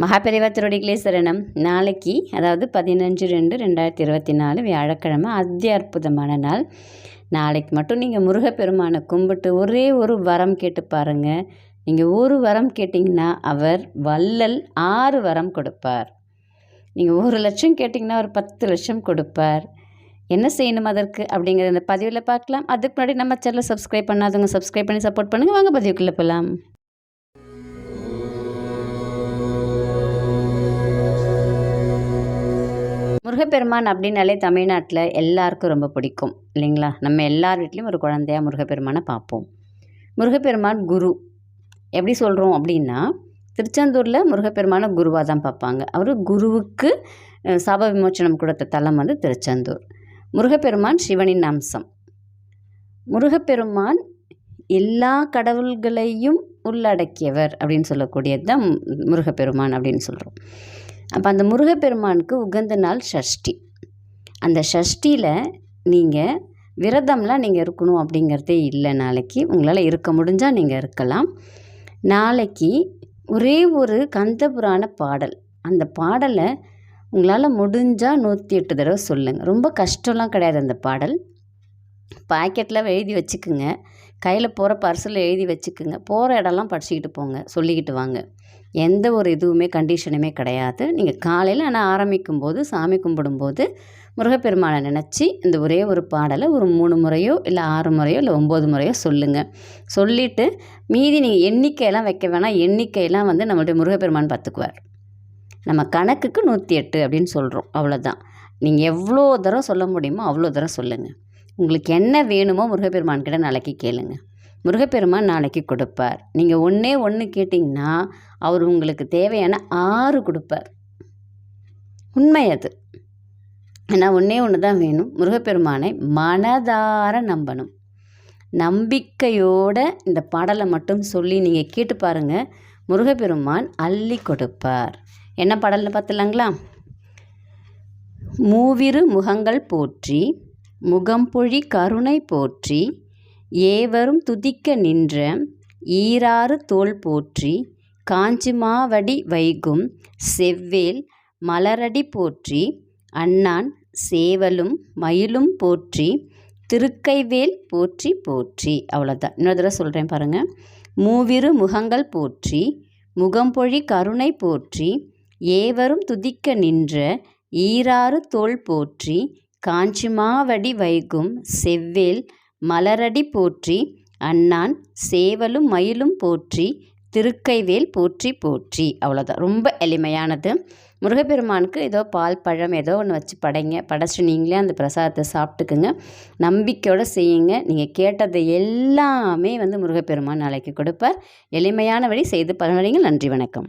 மகாபெரிவா திருவடிகளே சரணம். நாளைக்கு அதாவது 15/2/2024 வியாழக்கிழமை அதி அற்புதமான நாள். நாளைக்கு மட்டும் நீங்கள் முருகப்பெருமானை கும்பிட்டு ஒரே ஒரு வரம் கேட்டு பாருங்கள். நீங்கள் ஒரு வரம் கேட்டிங்கன்னா அவர் வள்ளல் 6 வரம் கொடுப்பார். நீங்கள் 1,00,000 கேட்டிங்கன்னா ஒரு 10 லட்சம் கொடுப்பார். என்ன செய்யணும் அதற்கு அப்படிங்கிறத இந்த பதிவில் பார்க்கலாம். அதுக்கு முன்னாடி நம்ம சேனலை சப்ஸ்கிரைப் பண்ணாதவங்க சப்ஸ்கிரைப் பண்ணி சப்போர்ட் பண்ணுங்கள். வாங்க பதிவுக்குள்ளே போகலாம். முருகப்பெருமான் அப்படின்னாலே தமிழ்நாட்டில் எல்லாருக்கும் ரொம்ப பிடிக்கும் இல்லைங்களா? நம்ம எல்லார் வீட்லேயும் ஒரு குழந்தையாக முருகப்பெருமானை பார்ப்போம். முருகப்பெருமான் குரு எப்படி சொல்கிறோம் அப்படின்னா, திருச்செந்தூரில் முருகப்பெருமானை குருவாக தான் பார்ப்பாங்க. அவர் குருவுக்கு சாப விமோச்சனம் கொடுத்த தலம் வந்து திருச்செந்தூர். முருகப்பெருமான் சிவனின் அம்சம். முருகப்பெருமான் எல்லா கடவுள்களையும் உள்ளடக்கியவர் அப்படின்னு சொல்லக்கூடியது தான் முருகப்பெருமான் அப்படின்னு சொல்கிறோம். அப்போ அந்த முருகப்பெருமானுக்கு உகந்த நாள் சஷ்டி. அந்த சஷ்டியில் நீங்கள் விரதம்லாம் நீங்கள் இருக்கணும் அப்படிங்கிறதே இல்லை. நாளைக்கு உங்களால் இருக்க முடிஞ்சால் நீங்கள் இருக்கலாம். நாளைக்கு ஒரே ஒரு கந்தபுராண பாடல், அந்த பாடலை உங்களால் முடிஞ்சால் 108 தடவை சொல்லுங்கள். ரொம்ப கஷ்டம்லாம் கிடையாது. அந்த பாடல் பாக்கெட்டில் எழுதி வச்சுக்குங்க, கையில் போகிற பர்ஸில் எழுதி வச்சுக்குங்க, போகிற இடம்லாம் படிச்சுக்கிட்டு போங்க, சொல்லிக்கிட்டு வாங்க. எந்த ஒரு இதுவுமே கண்டிஷனுமே கிடையாது. நீங்கள் காலையில் ஆனால் ஆரம்பிக்கும்போது சாமி கும்பிடும்போது முருகப்பெருமானை நினச்சி இந்த ஒரே ஒரு பாடலை ஒரு 3 முறையோ இல்லை 6 முறையோ இல்லை 9 முறையோ சொல்லுங்கள். சொல்லிவிட்டு மீதி நீங்கள் எண்ணிக்கையெல்லாம் வைக்க வேணாம். எண்ணிக்கையெல்லாம் வந்து நம்மளுடைய முருகப்பெருமான் பார்த்துக்குவார். நம்ம கணக்குக்கு 108 அப்படின்னு சொல்கிறோம், அவ்வளோதான். நீங்கள் எவ்வளோ தரம் சொல்ல முடியுமோ அவ்வளோ தரம் சொல்லுங்கள். உங்களுக்கு என்ன வேணுமோ முருகப்பெருமான் கிட்ட நாளைக்கு கேளுங்க. முருகப்பெருமான் நாளைக்கு கொடுப்பார். நீங்கள் ஒன்று கேட்டிங்கன்னா அவர் உங்களுக்கு தேவையான 6 கொடுப்பார். உண்மை அது. ஆனால் ஒன்று தான் வேணும். முருகப்பெருமானை மனதார நம்பணும். நம்பிக்கையோடு இந்த பாடலை மட்டும் சொல்லி நீங்கள் கேட்டு பாருங்கள். முருகப்பெருமான் அள்ளி கொடுப்பார். என்ன பாடல்னு பார்த்துலாங்களா? மூவிரு முகங்கள் போற்றி முகம்பொழி கருணை போற்றி ஏவரும் துதிக்க நின்ற ஈராறு தோள் போற்றி காஞ்சிமாவடி வைகும் செவ்வேல் மலரடி போற்றி அண்ணான் சேவலும் மயிலும் போற்றி திருக்கைவேல் போற்றி போற்றி. அவ்வளோதான். இன்னொரு தடவை சொல்கிறேன் பாருங்கள். மூவிரு முகங்கள் போற்றி முகம்பொழி கருணை போற்றி ஏவரும் துதிக்க நின்ற ஈராறு தோள் போற்றி காஞ்சிமாவடி வைகும் செவ்வேல் மலரடி போற்றி அண்ணான் சேவலும் மயிலும் போற்றி திருக்கைவேல் போற்றி போற்றி. அவ்வளோதான். ரொம்ப எளிமையானது. முருகப்பெருமானுக்கு ஏதோ பால் பழம் ஏதோ ஒன்று வச்சு படைங்க. படைச்சிட்டு நீங்களே அந்த பிரசாதத்தை சாப்பிட்டுக்குங்க. நம்பிக்கையோடு செய்யுங்க. நீங்கள் கேட்டது எல்லாமே வந்து முருகப்பெருமான் நாளைக்கு கொடுப்பார். எளிமையான வழி செய்து பலனடைங்க. நன்றி, வணக்கம்.